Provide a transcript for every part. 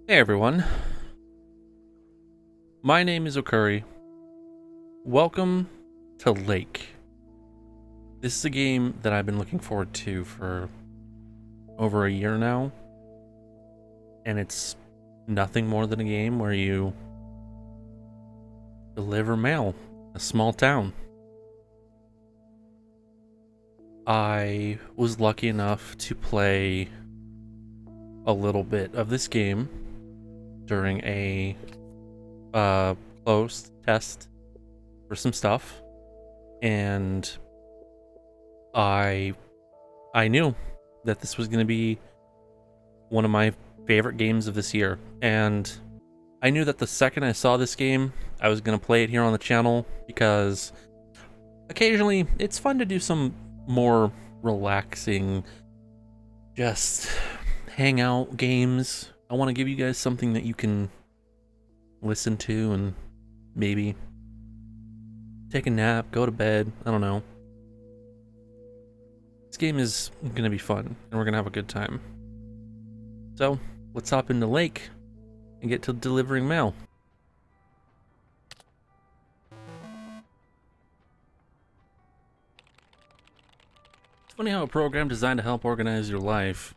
Hey everyone, my name is Okuri. Welcome to Lake. This is a game that I've been looking forward to for over a year now, and it's nothing more than a game where you deliver mail in a small town. I was lucky enough to play a little bit of this game during a closed test for some stuff, and I knew that this was going to be one of my favorite games of this year, and I knew that the second I saw this game, I was going to play it here on the channel because occasionally it's fun to do some more relaxing, just hang out games. I want to give you guys something that you can listen to and maybe take a nap, go to bed, I don't know. This game is going to be fun, and we're going to have a good time. So, let's hop into Lake and get to delivering mail. It's funny how a program designed to help organize your life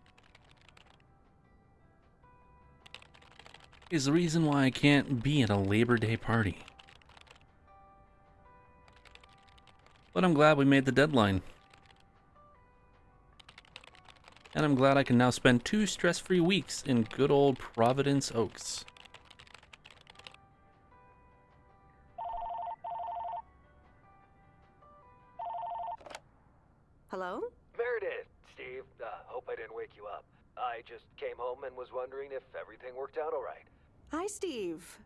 is the reason why I can't be at a Labor Day party. But I'm glad we made the deadline. And I'm glad I can now spend 2 stress-free weeks in good old Providence Oaks. Hello? Meredith, Steve, hope I didn't wake you up. I just came home and was wondering if everything worked out all right. Hi, Steve.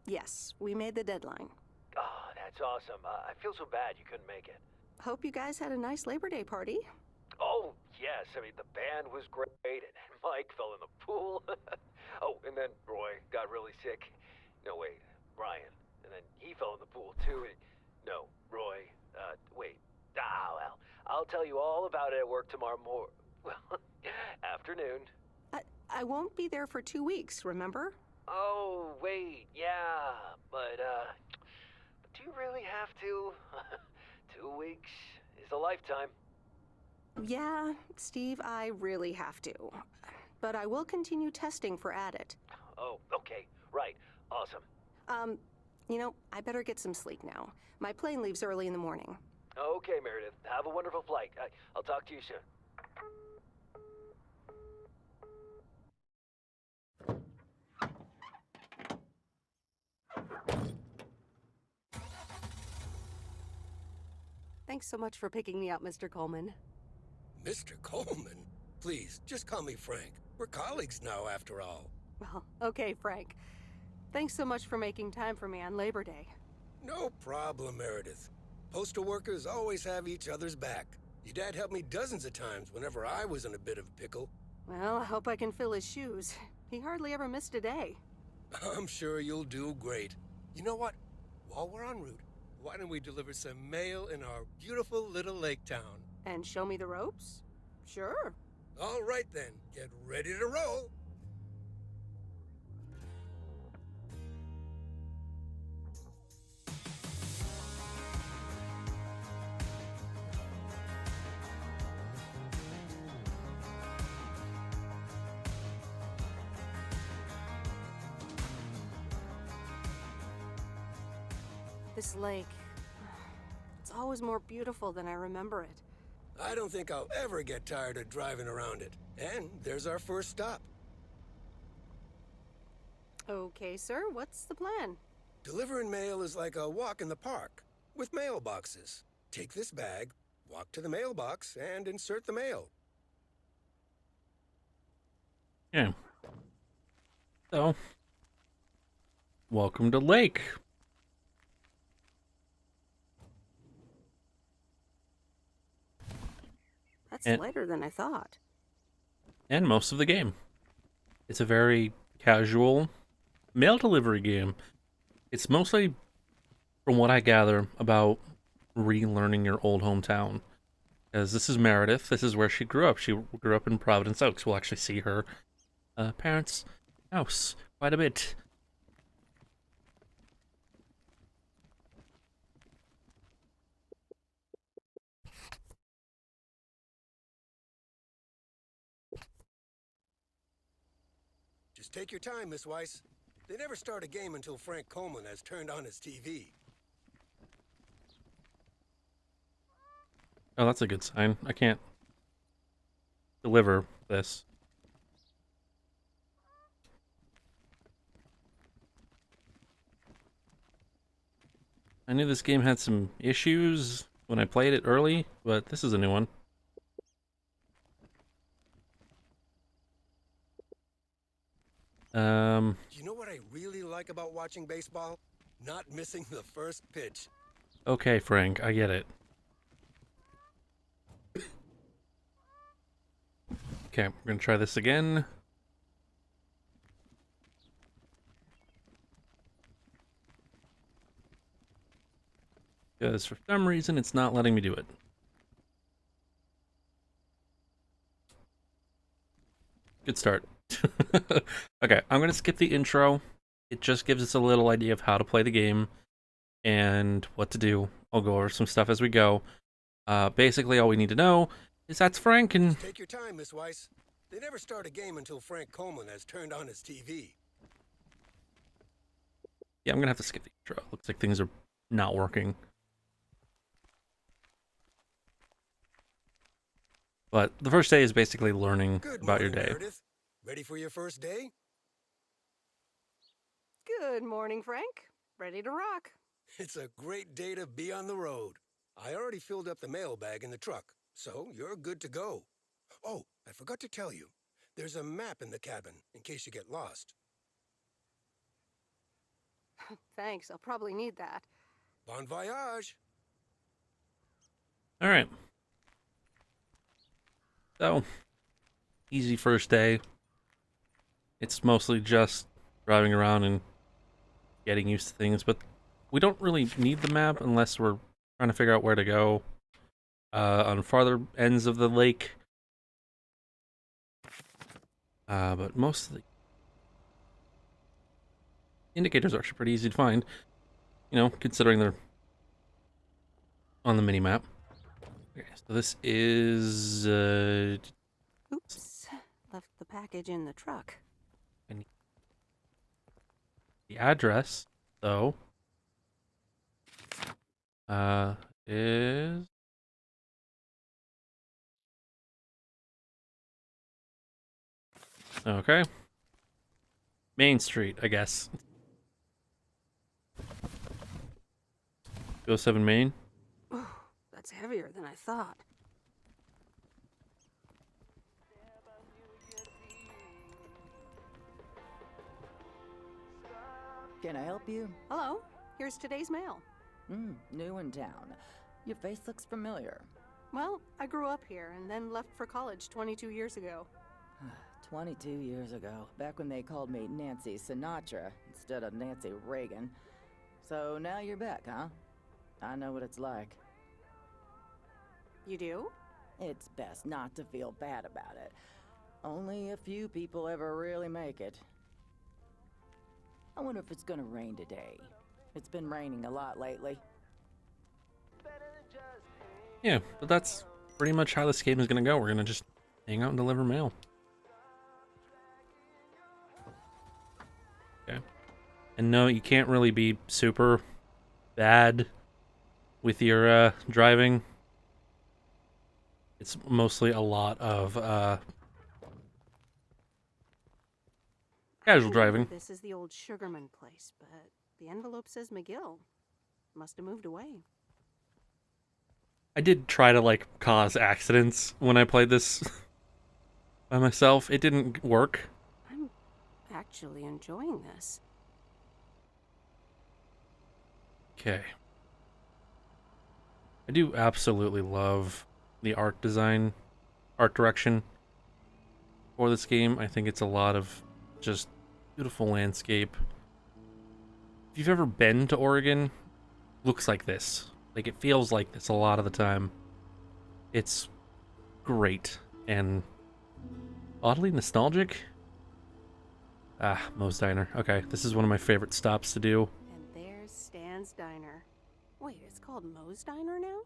Yes, we made the deadline. Oh, that's awesome. I feel so bad you couldn't make it. Hope you guys had a nice Labor Day party. Oh, yes, I mean, the band was great, and Mike fell in the pool. Oh, and then Roy got really sick. No, wait, Ryan. And then he fell in the pool, too. No, Roy. Wait. Well, I'll tell you all about it at work tomorrow well, afternoon. I won't be there for 2 weeks, remember? Oh, wait, yeah, but do you really have to? 2 weeks is a lifetime. Yeah, Steve, I really have to. But I will continue testing for Addit. Oh, okay, right, awesome. I better get some sleep now. My plane leaves early in the morning. Okay, Meredith, have a wonderful flight. I'll talk to you soon. Thanks so much for picking me up, Mr. Coleman. Mr. Coleman? Please, just call me Frank. We're colleagues now, after all. Well, okay, Frank. Thanks so much for making time for me on Labor Day. No problem, Meredith. Postal workers always have each other's back. Your dad helped me dozens of times whenever I was in a bit of a pickle. Well, I hope I can fill his shoes. He hardly ever missed a day. I'm sure you'll do great. You know what? While we're en route, why don't we deliver some mail in our beautiful little lake town? And show me the ropes? Sure. All right then, get ready to roll. This lake, it's always more beautiful than I remember it. I don't think I'll ever get tired of driving around it. And there's our first stop. Okay, sir, what's the plan? Delivering mail is like a walk in the park, with mailboxes. Take this bag, walk to the mailbox, and insert the mail. Yeah. So, welcome to Lake. That's lighter than I thought. And most of the game. It's a very casual mail delivery game. It's mostly, from what I gather, about relearning your old hometown. Because this is Meredith. This is where she grew up. She grew up in Providence Oaks. We'll actually see her parents' house quite a bit. Just take your time, Miss Weiss. They never start a game until Frank Coleman has turned on his TV. Oh, that's a good sign. I can't deliver this. I knew this game had some issues when I played it early, but this is a new one. You know what I really like about watching baseball? Not missing the first pitch. Okay, Frank, I get it. Okay, we're gonna try this again. Because for some reason it's not letting me do it. Good start. Okay, I'm gonna skip the intro. It just gives us a little idea of how to play the game and what to do. I'll go over some stuff as we go. Basically, all we need to know is that's Frank and... Take your time, Miss Weiss. They never start a game until Frank Coleman has turned on his TV. Yeah, I'm gonna have to skip the intro. Looks like things are not working. But the first day is basically learning about your day. Meredith. Ready for your first day? Good morning, Frank. Ready to rock. It's a great day to be on the road. I already filled up the mailbag in the truck, so you're good to go. Oh, I forgot to tell you. There's a map in the cabin in case you get lost. Thanks, I'll probably need that. Bon voyage! All right. So, easy first day. It's mostly just driving around and getting used to things, but we don't really need the map unless we're trying to figure out where to go on farther ends of the lake. But most of the indicators are actually pretty easy to find, you know, considering they're on the mini map. Okay, so this is Oops, left the package in the truck. the address, though, is okay. Main Street, I guess. 207 Main. Oh, that's heavier than I thought. Can I help you? Hello, here's today's mail. New in town. Your face looks familiar. Well, I grew up here and then left for college 22 years ago. 22 years ago, back when they called me Nancy Sinatra instead of Nancy Reagan. So now you're back, huh? I know what it's like. You do? It's best not to feel bad about it. Only a few people ever really make it. I wonder if it's gonna rain today. It's been raining a lot lately. Yeah, but that's pretty much how this game is gonna go. We're gonna just hang out and deliver mail. Okay. And no, you can't really be super bad with your driving. It's mostly a lot of casual driving. This is the old Sugarman place, but the envelope says McGill. Must have moved away. I did try to like cause accidents when I played this by myself. It didn't work. I'm actually enjoying this. Okay. I do absolutely love the art design, art direction for this game. I think it's a lot of just beautiful landscape. If you've ever been to Oregon, looks like this. Like, it feels like this a lot of the time. It's great and oddly nostalgic. Ah, Moe's Diner. Okay, this is one of my favorite stops to do. And there's Stan's Diner. Wait, it's called Moe's Diner now?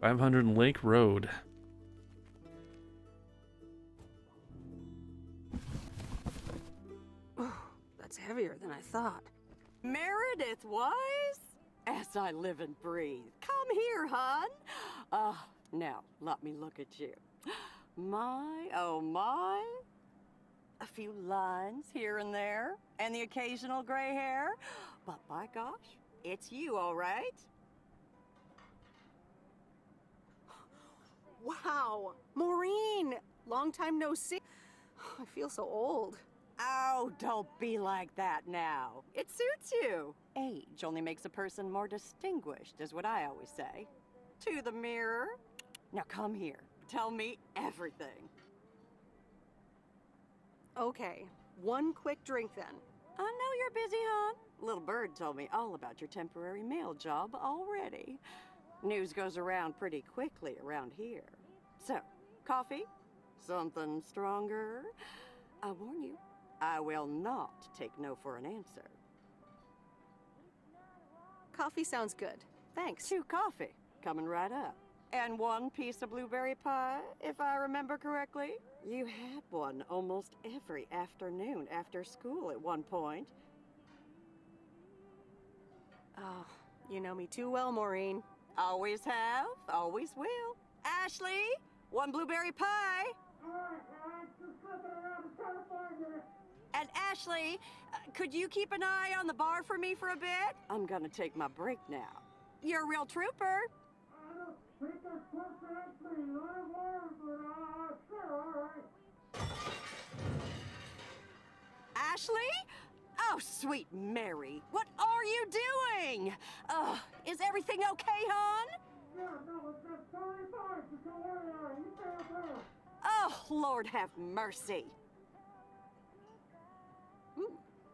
500 Lake Road. That's heavier than I thought. Meredith Weiss? As I live and breathe. Come here, hon. Now, let me look at you. My, oh my. A few lines here and there, and the occasional gray hair. But by gosh, it's you, all right? Wow! Maureen! Long time no see. I feel so old. Oh, don't be like that now. It suits you. Age only makes a person more distinguished, is what I always say. To the mirror. Now come here. Tell me everything. Okay, one quick drink then. I know you're busy, hon. Little Bird told me all about your temporary mail job already. News goes around pretty quickly around here. So, coffee? Something stronger? I warn you, I will not take no for an answer. Coffee sounds good. Thanks. 2 coffee, coming right up. And 1 piece of blueberry pie, if I remember correctly. You had one almost every afternoon after school at one point. Oh, you know me too well, Maureen. Always have, always will. Ashley, 1 blueberry pie. And Ashley, could you keep an eye on the bar for me for a bit? I'm gonna take my break now. You're a real trooper. Ashley? Oh, sweet Mary, what are you doing? Is everything okay, hon? Oh, Lord have mercy.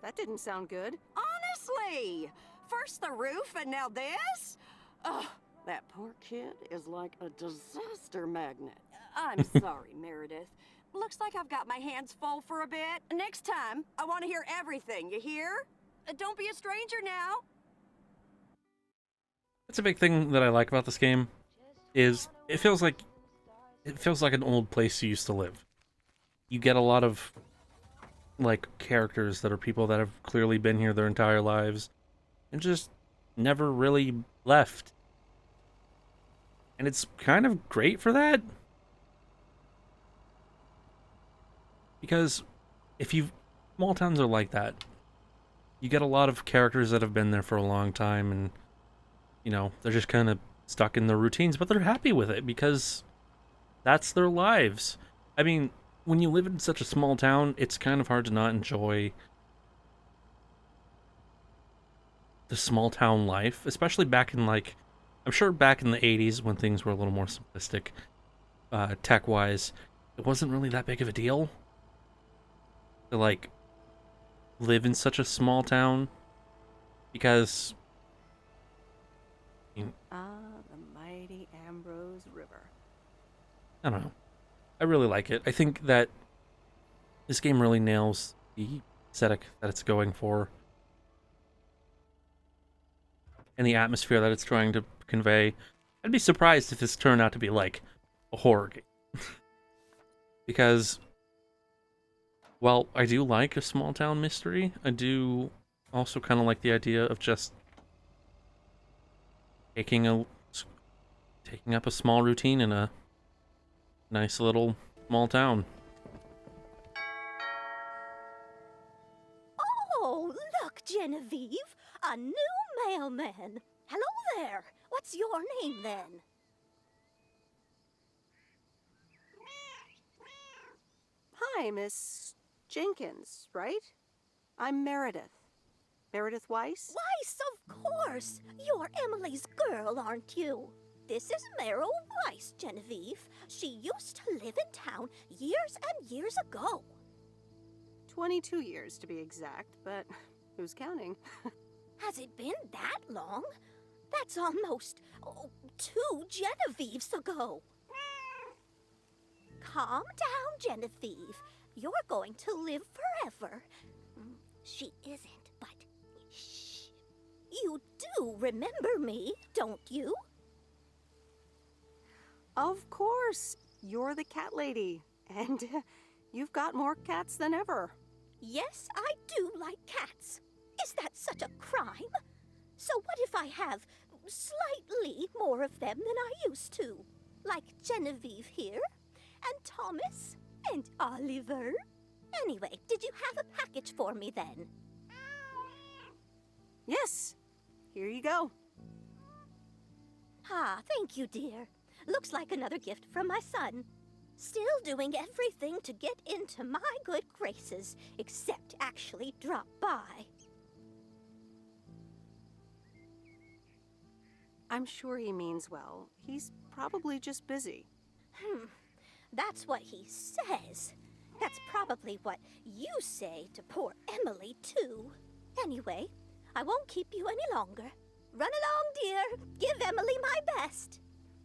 That didn't sound good. Honestly, first the roof and now this? Oh, that poor kid is like a disaster magnet. I'm sorry, Meredith. Looks like I've got my hands full for a bit. Next time, I want to hear everything, you hear? Don't be a stranger now. That's a big thing that I like about this game, is it feels like an old place you used to live. You get a lot of like characters that are people that have clearly been here their entire lives and just never really left. And it's kind of great for that. Because small towns are like that. You get a lot of characters that have been there for a long time and, you know, they're just kind of stuck in their routines, but they're happy with it because that's their lives. I mean, when you live in such a small town, it's kind of hard to not enjoy the small town life, especially back in like, I'm sure back in the 80s when things were a little more simplistic, tech-wise, it wasn't really that big of a deal to like live in such a small town because The mighty Ambrose River. I don't know. I really like it. I think that this game really nails the aesthetic that it's going for and the atmosphere that it's trying to convey. I'd be surprised if this turned out to be like a horror game. Because, well, I do like a small town mystery. I do also kind of like the idea of just taking up a small routine in a nice little small town. Oh, look, Genevieve! A new mailman! Hello there! What's your name, then? Hi, Miss Jenkins, right? I'm Meredith. Meredith Weiss? Weiss, of course! You're Emily's girl, aren't you? This is Meryl Weiss, Genevieve. She used to live in town years and years ago. 22 years to be exact, but who's counting? Has it been that long? That's almost 2 Genevieves ago. Calm down, Genevieve. You're going to live forever. She isn't, but shh. You do remember me, don't you? Of course. You're the cat lady. And you've got more cats than ever. Yes, I do like cats. Is that such a crime? So what if I have slightly more of them than I used to? Like Genevieve here, and Thomas, and Oliver. Anyway, did you have a package for me then? Yes. Here you go. Ah, thank you, dear. Looks like another gift from my son. Still doing everything to get into my good graces, except actually drop by. I'm sure he means well. He's probably just busy. That's what he says. That's probably what you say to poor Emily, too. Anyway, I won't keep you any longer. Run along, dear. Give Emily my best.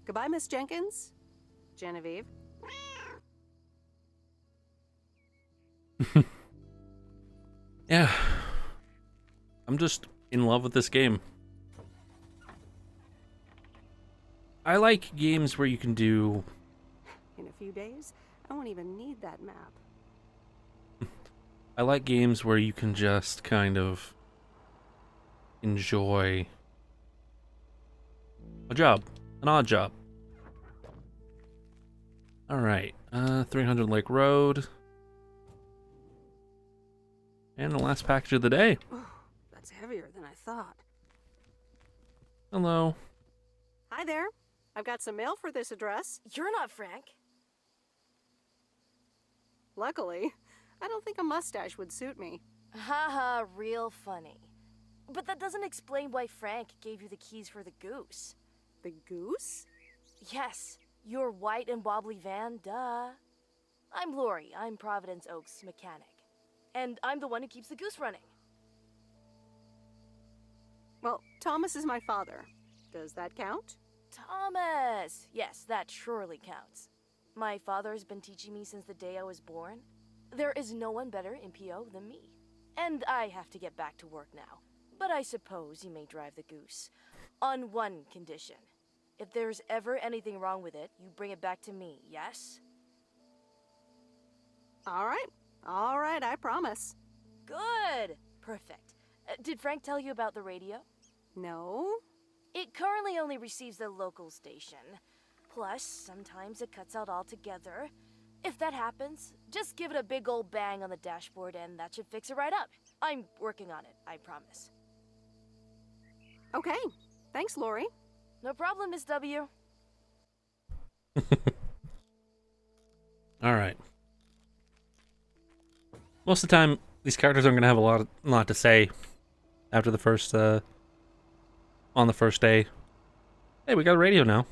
Goodbye, Miss Jenkins. Genevieve. Yeah. I'm just in love with this game. I like games where you can do... In a few days, I won't even need that map. I like games where you can just kind of enjoy a job, an odd job. Alright, 300 Lake Road. And the last package of the day. Oh, that's heavier than I thought. Hello. Hi there. I've got some mail for this address. You're not Frank. Luckily, I don't think a mustache would suit me. Haha, real funny. But that doesn't explain why Frank gave you the keys for the goose. The goose? Yes, your white and wobbly van, duh. I'm Lori, I'm Providence Oaks' mechanic. And I'm the one who keeps the goose running. Well, Thomas is my father. Does that count? Thomas! Yes, that surely counts. My father has been teaching me since the day I was born. There is no one better in PO than me. And I have to get back to work now. But I suppose you may drive the goose. On one condition. If there's ever anything wrong with it, you bring it back to me, yes? All right, I promise. Good! Perfect. Did Frank tell you about the radio? No? It currently only receives the local station. Plus, sometimes it cuts out altogether. If that happens, just give it a big old bang on the dashboard and that should fix it right up. I'm working on it, I promise. Okay. Thanks, Lori. No problem, Miss W. Alright. Most of the time, these characters aren't going to have a lot to say after the first, on the first day. Hey, we got a radio now.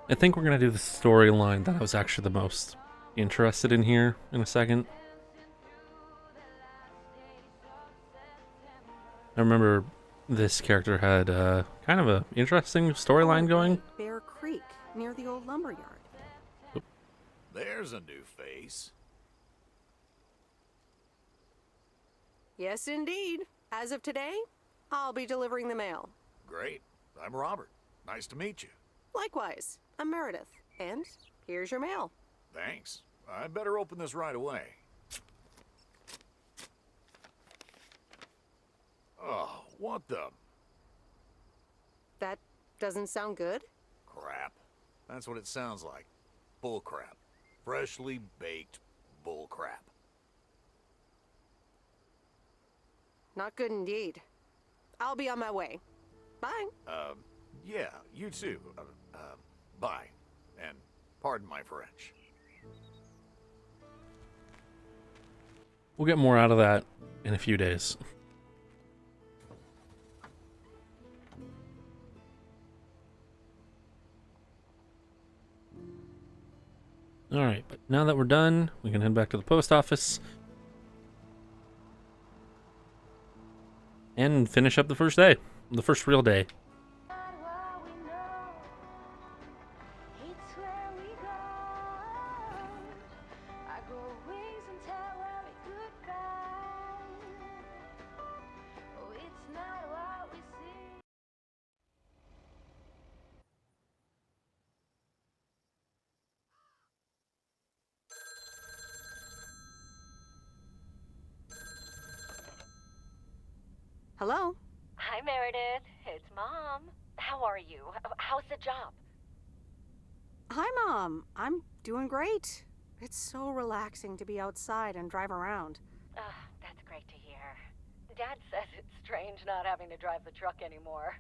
I think we're going to do the storyline that I was actually the most interested in here in a second. I remember this character had kind of an interesting storyline going. Bear Creek, near the old lumberyard. There's a new face. Yes, indeed. As of today, I'll be delivering the mail. Great. I'm Robert. Nice to meet you. Likewise, I'm Meredith. And here's your mail. Thanks. I better open this right away. Oh, what the That doesn't sound good. crap? That's what it sounds like. Bull crap. Freshly baked bull crap. Not good indeed. I'll be on my way. Bye. Yeah, you too. Bye. And pardon my French. We'll get more out of that in a few days. Alright, but now that we're done, we can head back to the post office and finish up the first day. The first real day. It's where we go. I go with Hello? Hi, Meredith. It's Mom. How are you? How's the job? Hi, Mom. I'm doing great. It's so relaxing to be outside and drive around. That's great to hear. Dad says it's strange not having to drive the truck anymore.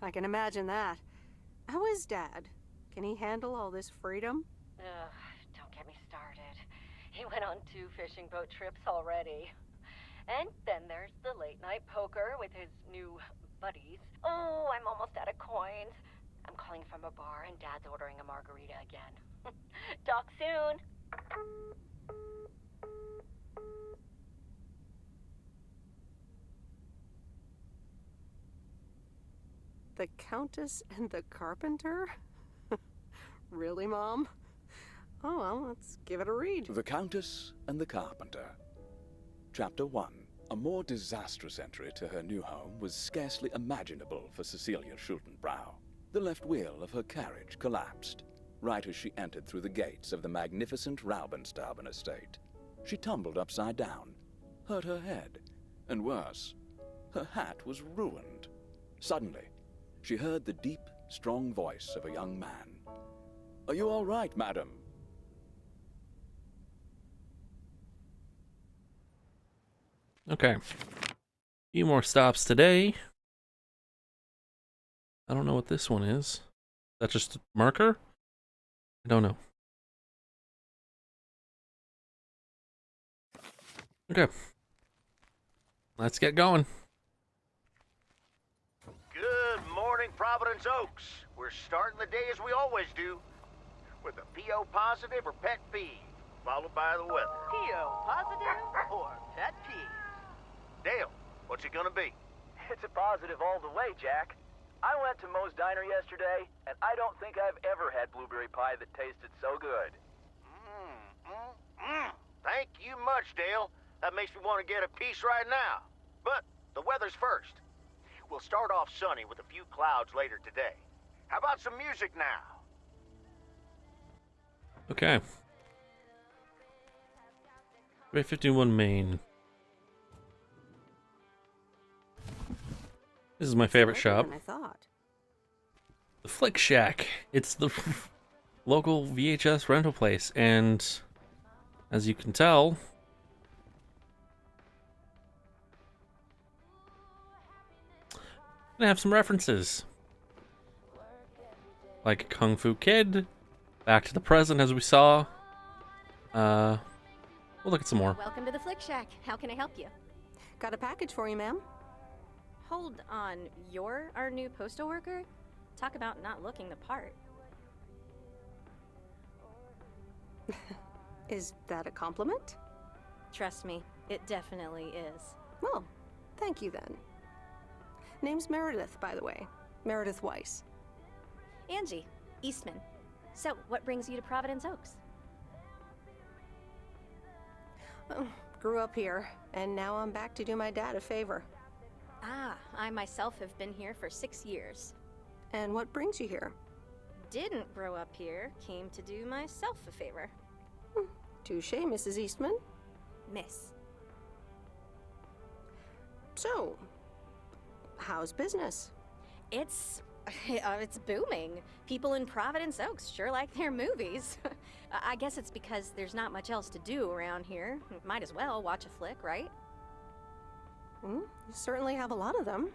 I can imagine that. How is Dad? Can he handle all this freedom? Don't get me started. He went on 2 fishing boat trips already. And then there's the late night poker with his new buddies. Oh, I'm almost out of coins. I'm calling from a bar and Dad's ordering a margarita again. Talk soon. The Countess and the Carpenter? Really, Mom? Oh, well, let's give it a read. The Countess and the Carpenter. Chapter 1. A more disastrous entry to her new home was scarcely imaginable for Cecilia Schultenbrow. The left wheel of her carriage collapsed, right as she entered through the gates of the magnificent Raubenstaben estate. She tumbled upside down, hurt her head, and worse, her hat was ruined. Suddenly, she heard the deep, strong voice of a young man. "Are you all right, madam?" Okay. Few more stops today. I don't know what this one is. Is that just a marker? I don't know. Okay. Let's get going. Good morning, Providence Oaks. We're starting the day as we always do, with a PO positive or pet peeve, followed by the weather. PO positive or pet peeve? Dale, what's it gonna be? It's a positive all the way, Jack. I went to Moe's Diner yesterday, and I don't think I've ever had blueberry pie that tasted so good. Thank you much, Dale. That makes me want to get a piece right now. But the weather's first. We'll start off sunny with a few clouds later today. How about some music now? Okay. 51 Main. This is my favorite shop. I thought. The Flick Shack. It's the local VHS rental place, and as you can tell, I have some references, like Kung Fu Kid, Back to the Present, as we saw. We'll look at some more. Welcome to the Flick Shack. How can I help you? Got a package for you, ma'am. Hold on, you're our new postal worker? Talk about not looking the part. Is that a compliment? Trust me, it definitely is. Well, thank you then. Name's Meredith, by the way. Meredith Weiss. Angie, Eastman. So, what brings you to Providence Oaks? Grew up here, and now I'm back to do my dad a favor. Ah, I myself have been here for 6 years. And what brings you here? Didn't grow up here, came to do myself a favor. Touche, Mrs. Eastman. Miss. So, how's business? It's booming. People in Providence Oaks sure like their movies. I guess it's because there's not much else to do around here. Might as well watch a flick, right? You certainly have a lot of them.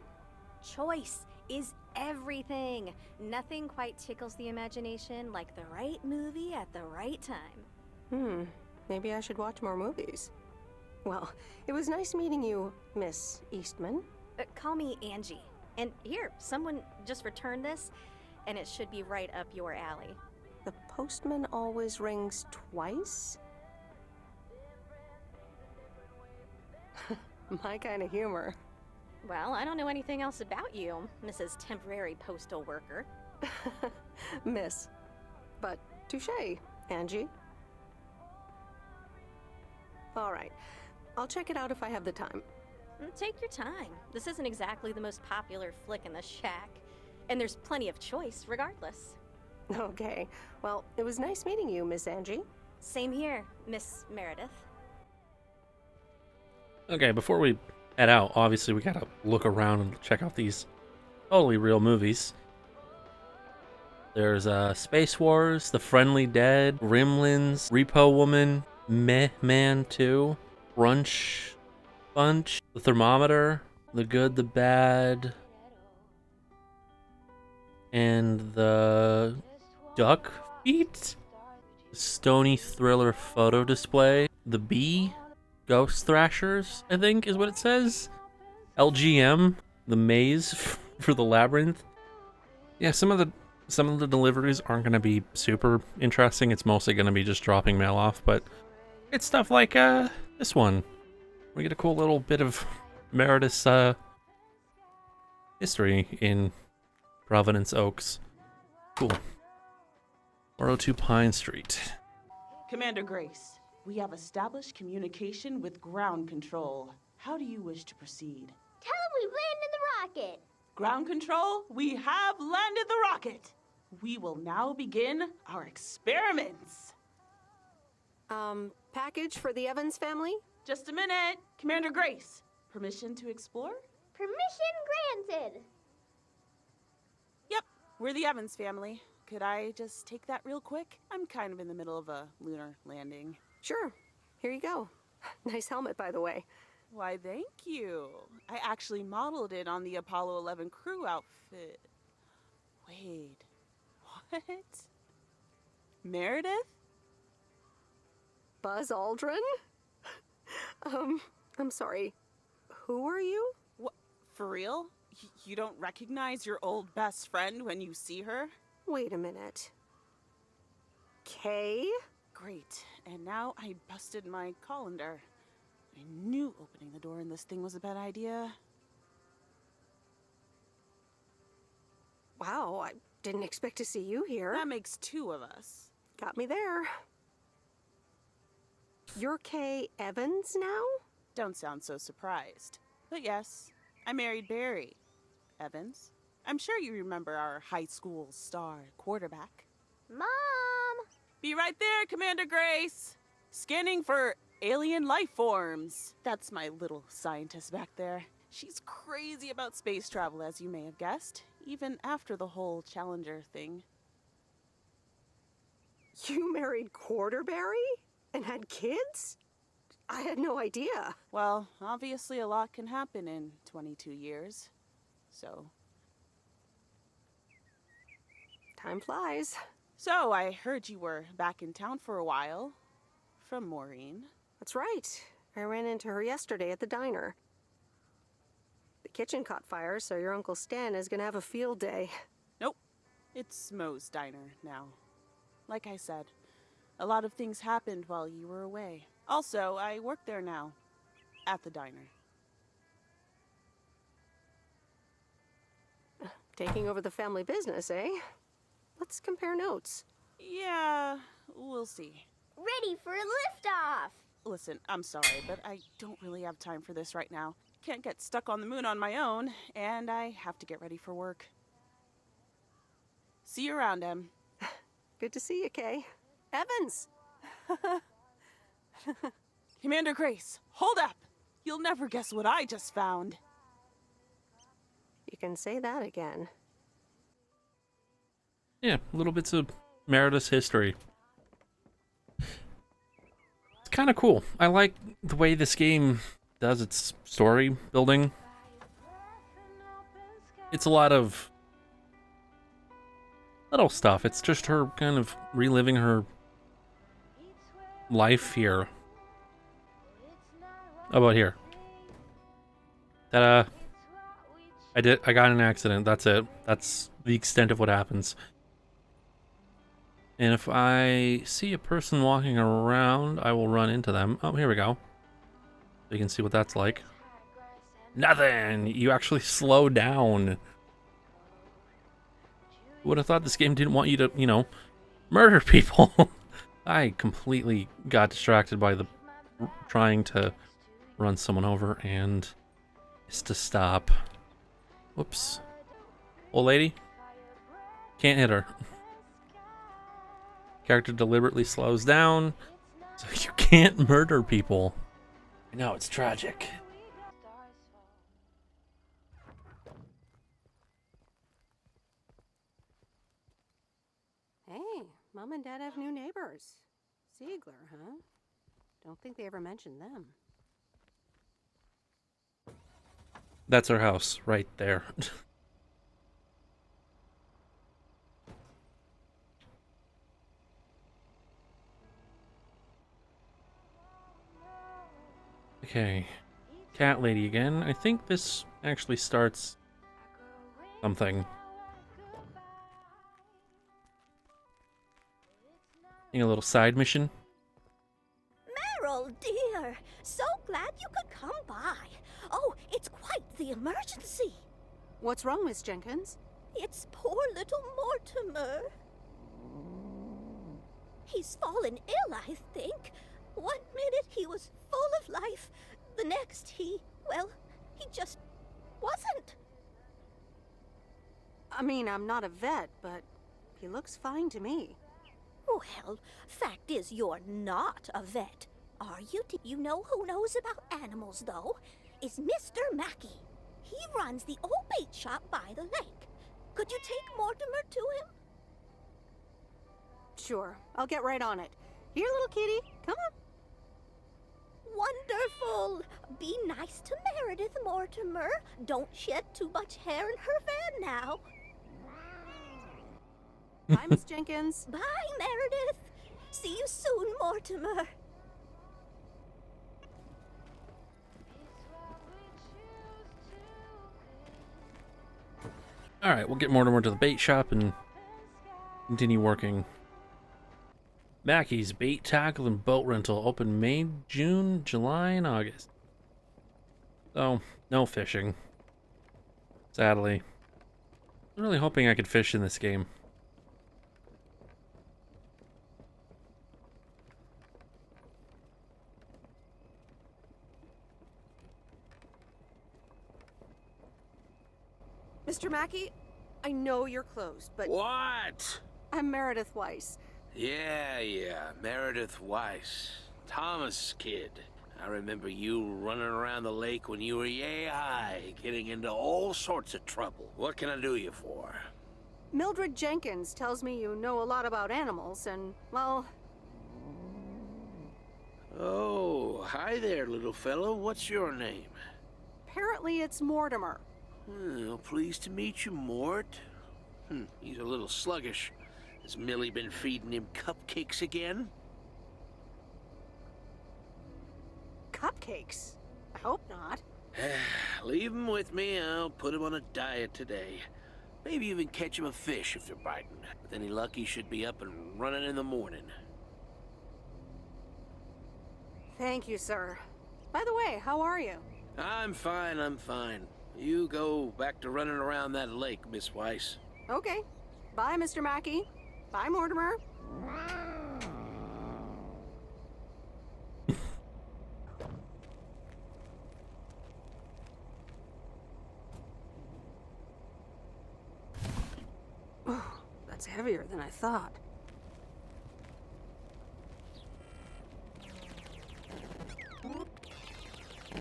Choice is everything. Nothing quite tickles the imagination like the right movie at the right time. Maybe I should watch more movies. Well, it was nice meeting you, Miss Eastman. Call me Angie. And here, someone just returned this, and it should be right up your alley. The postman always rings twice? My kind of humor. Well, I don't know anything else about you, Mrs. Temporary Postal Worker. Miss. But touche, Angie. All right. I'll check it out if I have the time. Take your time. This isn't exactly the most popular flick in the shack, and there's plenty of choice regardless. Okay. Well, it was nice meeting you, Miss Angie. Same here, Miss Meredith. Okay, before we head out. Obviously, we gotta look around and check out these totally real movies. There's Space Wars, The Friendly Dead, Gremlins, Repo Woman, Meh Man 2, Brunch Bunch, The Thermometer, The Good, the Bad, and The Duck Feet, Stony Thriller Photo Display, The Bee, Ghost Thrashers, I think is what it says, LGM, The Maze for the Labyrinth. Yeah, some of the deliveries aren't going to be super interesting. It's mostly going to be just dropping mail off, but it's stuff like this one. We get a cool little bit of Meredith's history in Providence Oaks. Cool. 402 Pine Street. Commander Grace, we have established communication with ground control. How do you wish to proceed? Tell him we landed the rocket. Ground control, we have landed the rocket. We will now begin our experiments. Package for the Evans family? Just a minute. Commander Grace, permission to explore? Permission granted. Yep, we're the Evans family. Could I just take that real quick? I'm kind of in the middle of a lunar landing. Sure. Here you go. Nice helmet, by the way. Why, thank you. I actually modeled it on the Apollo 11 crew outfit. Wait, what? Meredith? Buzz Aldrin? I'm sorry. Who are you? What? For real? You don't recognize your old best friend when you see her? Wait a minute. Kay? Great. And now I busted my colander. I knew opening the door in this thing was a bad idea. Wow, I didn't expect to see you here. That makes two of us. Got me there. You're Kay Evans now? Don't sound so surprised. But yes, I married Barry Evans. I'm sure you remember our high school star quarterback. Mom! Be right there, Commander Grace! Scanning for alien life forms. That's my little scientist back there. She's crazy about space travel, as you may have guessed, even after the whole Challenger thing. You married Quarterberry? And had kids? I had no idea. Well, obviously a lot can happen in 22 years. So... time flies. So, I heard you were back in town for a while. From Maureen. That's right. I ran into her yesterday at the diner. The kitchen caught fire, so your Uncle Stan is gonna have a field day. Nope. It's Moe's diner now. Like I said, a lot of things happened while you were away. Also, I work there now. At the diner. Taking over the family business, eh? Let's compare notes. Yeah, we'll see. Ready for a liftoff! Listen, I'm sorry, but I don't really have time for this right now. Can't get stuck on the moon on my own, and I have to get ready for work. See you around, Em. Good to see you, Kay. Evans! Commander Grace, hold up! You'll never guess what I just found. You can say that again. Yeah, little bits of Meredith's history. It's kind of cool. I like the way this game does its story building. It's a lot of little stuff. It's just her kind of reliving her life here. How about here? Ta-da. I got in an accident. That's it. That's the extent of what happens. And if I see a person walking around, I will run into them. Oh, here we go. So you can see what that's like. Nothing! You actually slow down. Who would have thought this game didn't want you to, you know, murder people? I completely got distracted by the trying to run someone over and just to stop. Whoops. Old lady? Can't hit her. Character deliberately slows down so you can't murder people. I know, it's tragic. Mom and Dad have new neighbors. Ziegler, huh? Don't think they ever mentioned them. That's our house right there. Okay. Cat lady again. I think this actually starts something. A little side mission. Meryl, dear, so glad you could come by. Oh, it's quite the emergency. What's wrong, Miss Jenkins? It's poor little Mortimer. He's fallen ill, I think. 1 minute he was full of life, the next he just wasn't. I mean, I'm not a vet, but he looks fine to me. Well, fact is you're not a vet, are you? You know who knows about animals, though? Is Mr. Mackey. He runs the old bait shop by the lake. Could you take Mortimer to him? Sure, I'll get right on it. Here, little kitty, come on. Wonderful! Be nice to Meredith, Mortimer. Don't shed too much hair in her van now. Bye, Miss Jenkins. Bye, Meredith. See you soon, Mortimer. Alright, we'll get Mortimer to the bait shop and continue working. Mackey's Bait, Tackle, and Boat Rental open May, June, July, and August. So, no fishing. Sadly. I'm really hoping I could fish in this game. Mr. Mackey, I know you're closed, but What? I'm Meredith Weiss. Yeah, Meredith Weiss. Thomas' kid. I remember you running around the lake when you were yay high, getting into all sorts of trouble. What can I do you for? Mildred Jenkins tells me you know a lot about animals, and, well... Oh, hi there, little fellow. What's your name? Apparently it's Mortimer. Well, pleased to meet you, Mort. He's a little sluggish. Has Millie been feeding him cupcakes again? Cupcakes? I hope not. Leave him with me. I'll put him on a diet today. Maybe even catch him a fish if they're biting. With any luck, he should be up and running in the morning. Thank you, sir. By the way, how are you? I'm fine. You go back to running around that lake, Miss Weiss. Okay. Bye, Mr. Mackey. Bye, Mortimer. Oh, that's heavier than I thought.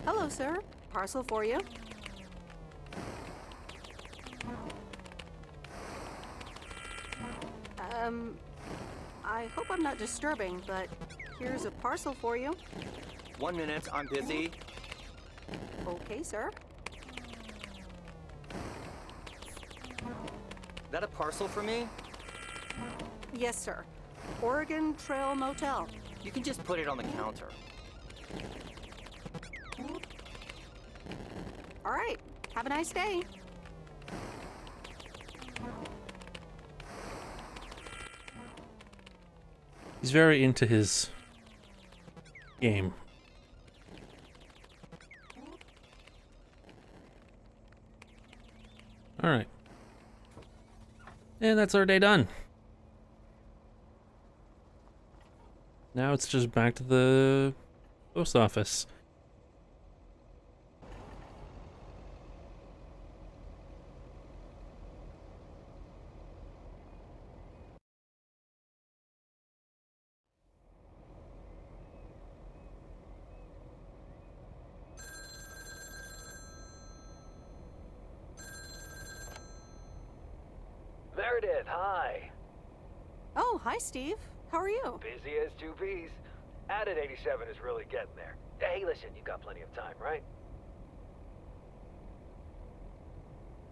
Hello, sir. Parcel for you. I hope I'm not disturbing, but here's a parcel for you. 1 minute, I'm busy. Okay, sir. That a parcel for me? Yes, sir. Oregon Trail Motel. You can just put it on the counter. All right. Have a nice day. He's very into his game. Alright. And that's our day done. Now it's just back to the post office. Meredith, hi. Oh, hi, Steve. How are you? Busy as two peas. Added 87 is really getting there. Hey, listen, you got plenty of time, right?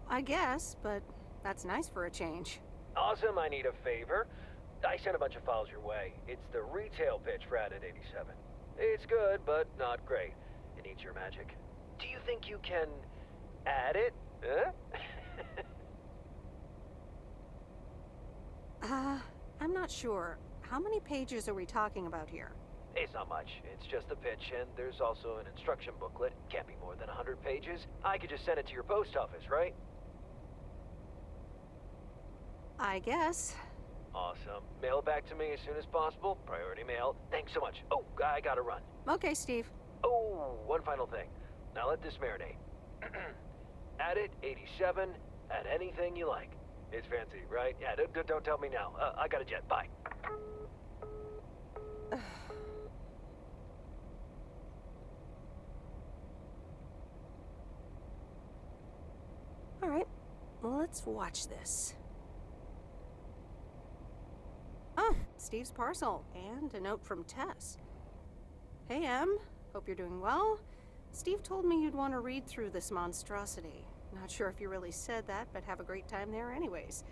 I guess, but that's nice for a change. Awesome, I need a favor. I sent a bunch of files your way. It's the retail pitch for Added 87. It's good, but not great. It needs your magic. Do you think you can add it? Huh? I'm not sure. How many pages are we talking about here? It's not much. It's just the pitch, and there's also an instruction booklet. Can't be more than 100 pages. I could just send it to your post office, right? I guess. Awesome. Mail it back to me as soon as possible. Priority mail. Thanks so much. Oh, I gotta run. Okay, Steve. Oh, one final thing. Now let this marinate. Add it, 87. Add anything you like. It's fancy, right? Yeah, don't tell me now. I got a jet. Bye. All right, well, let's watch this. Oh, Steve's parcel, and a note from Tess. Hey, Em. Hope you're doing well. Steve told me you'd want to read through this monstrosity. Not sure if you really said that, but have a great time there anyways.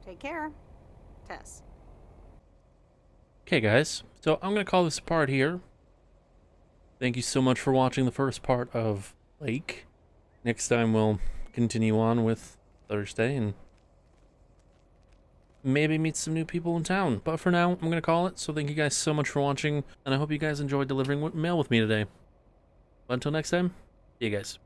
Take care. Tess. Okay, guys, so I'm going to call this part here. Thank you so much for watching the first part of Lake. Next time we'll continue on with Thursday and maybe meet some new people in town. But for now, I'm going to call it. So thank you guys so much for watching, and I hope you guys enjoyed delivering mail with me today. But until next time, see you guys.